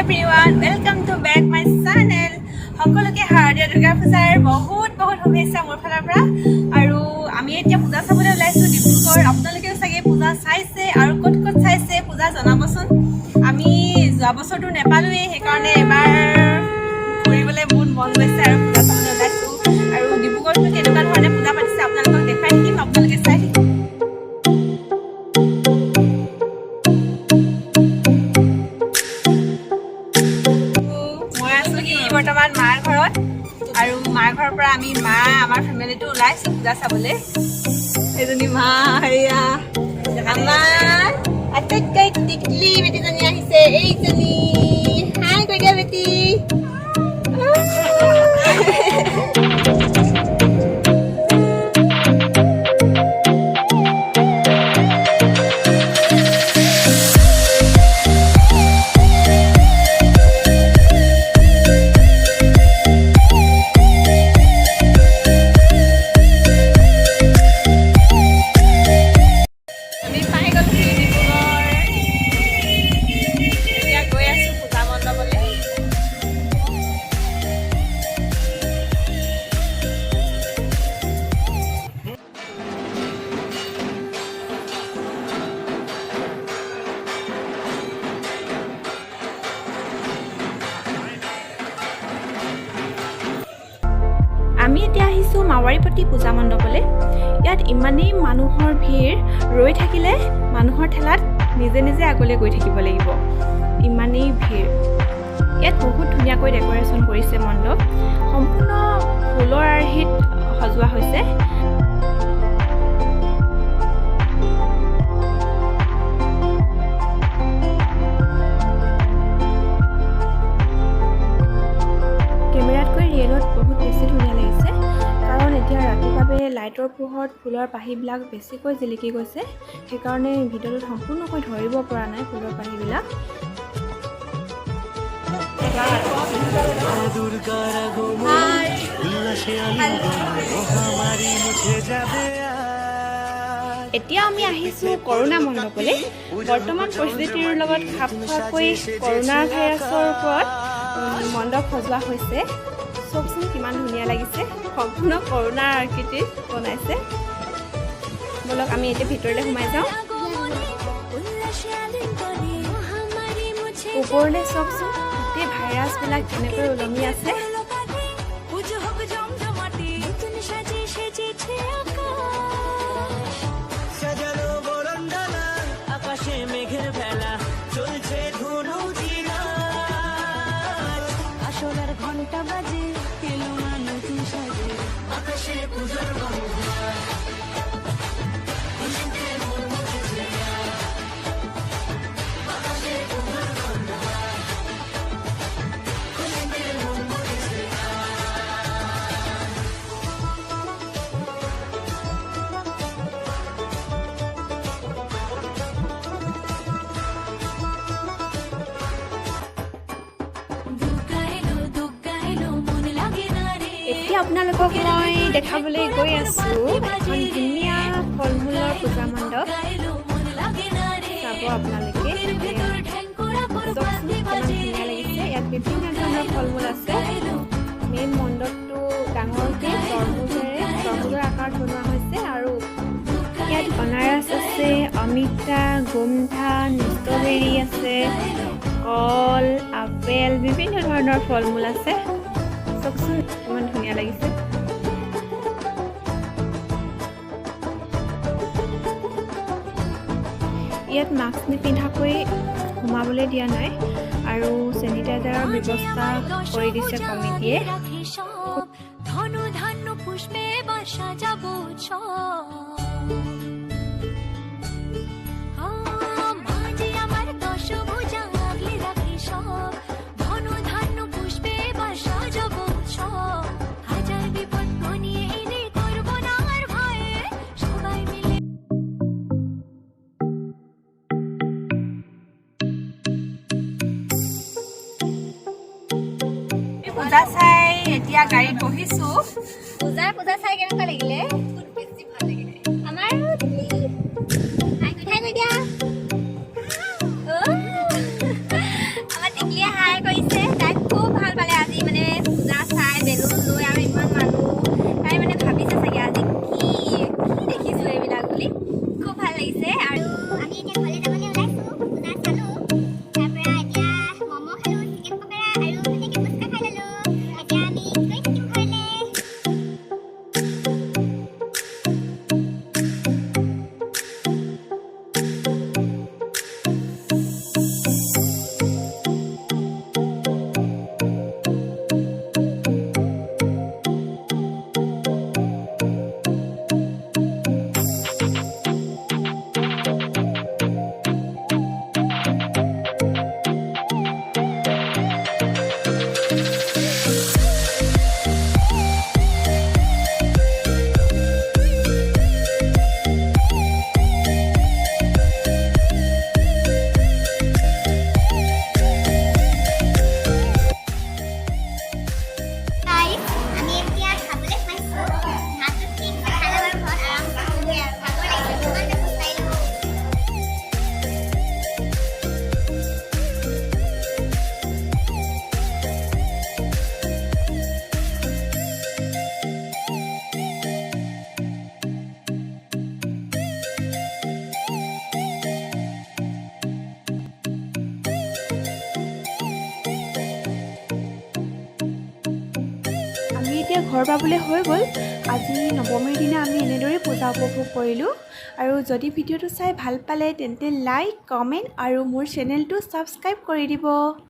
everyone, welcome to back my channel. সকলোকে হাৰ্দিয়া দুৰ্গা পূজাৰ বহুত শুভেচ্ছা মোৰ ফালৰ পৰা। আৰু আমি এতিয়া পূজা চাবলৈ ওলাইছো ডিব্ৰুগড়। আপোনালোকে চাগে পূজা চাইছে আৰু ক'ত চাইছে পূজা জনাবচোন। আমি যোৱা বছৰটো নেপালোৱেই, সেইকাৰণে এবাৰ ঘূৰিবলৈ বহুত মন গৈছে আৰু পূজা চাবলৈ ওলাইছো। আৰু ডিব্ৰুগড়তো কেনেকুৱা ধৰণে পূজা পাতিছে আপোনালোকক দেখাই থাকিম, আপোনালোকে চাই থাকিব। বৰ্তমান মাৰ ঘৰত আৰু মাৰ ঘৰৰ পৰা আমি আমাৰ ফেমিলিটো ওলাইছো পূজা চাবলৈ। এজনী মা হেৰিয়া আমাৰ আটাইতকৈ টিকলি বেটীজনী আহিছে, এইজনী হাই কৈ দিয়া বেটী। আমি এতিয়া আহিছোঁ মাৱাৰীপট্টি পূজা মণ্ডপলৈ। ইয়াত ইমানেই মানুহৰ ভিৰ, ৰৈ থাকিলে মানুহৰ ঠেলাত নিজে নিজে আগলৈ গৈ থাকিব লাগিব, ইমানেই ভিৰ। ইয়াত বহুত ধুনীয়াকৈ ডেক'ৰেশ্যন কৰিছে মণ্ডপ, সম্পূৰ্ণ ফুলৰ আৰ্হিত সজোৱা হৈছে। কেমেৰাতকৈ ৰিয়েলত বহুত বেছি ধুনীয়া লাগিছে, কাৰণ এতিয়া ৰাতিৰ বাবে লাইটৰ পোহৰত ফুলৰ পাহিবিলাক বেছিকৈ জিলিকি গৈছে, সেইকাৰণে ভিডিঅ'টোত সম্পূৰ্ণকৈ ধৰিব পৰা নাই ফুলৰ পাহিবিলাক। এতিয়া আমি আহিছোঁ কৰোণা মণ্ডপলৈ। বৰ্তমান পৰিস্থিতিৰ লগত খাপ খোৱাকৈ কৰোণা ভাইৰাছৰ ওপৰত মণ্ডপ সজোৱা হৈছে। চবচোন কিমান ধুনীয়া লাগিছে, সম্পূৰ্ণ কৰোণাৰ আকৃতিত বনাইছে। বলক আমি এতিয়া ভিতৰলৈ সোমাই যাওঁ। ওপৰলৈ চবচোন গোটেই ভাইৰাছবিলাক কেনেকৈ ওলমি আছে। ঘন্টা বাজে এলো নতুন সাজে আকাশে পূজাৰ এতিয়া আপোনালোকক মই দেখাবলৈ গৈ আছোঁ এখন ধুনীয়া ফল মূলৰ পূজা মণ্ডপ। চাব আপোনালোকে, কিমান ধুনীয়া লাগিছে। ইয়াত বিভিন্ন ধৰণৰ ফল মূল আছে। মেইন মণ্ডপটো ডাঙৰকৈ তৰমুজৰ আকাৰত বনোৱা হৈছে, আৰু ইয়াত অনাৰস আছে, অমিতা, গোমধা, ষ্ট্ৰবেৰী আছে, কল, আপেল, বিভিন্ন ধৰণৰ ফল মূল আছে। চবচোন ইমান ধুনীয়া লাগিছে। ইয়াত মাস্ক নিপিন্ধাকৈ সোমাবলৈ দিয়া নাই, আৰু চেনিটাইজাৰৰ ব্যৱস্থা কৰি দিছে কমিটিয়ে। পূজা চাই এতিয়া গাড়ীত বহিছো। পূজা চাই কেনেকুৱা লাগিলে? বেছি ভাল লাগিলে। আমাৰ টিকলিয়ে হাই এতিয়া ঘৰ পাবলৈ হৈ গ'ল। আজি নৱমীৰ দিনা আমি এনেদৰেই পূজা উপভোগ কৰিলোঁ। আৰু যদি ভিডিঅ'টো চাই ভাল পালে তেন্তে লাইক, কমেণ্ট আৰু মোৰ চেনেলটো ছাবস্ক্ৰাইব কৰি দিব।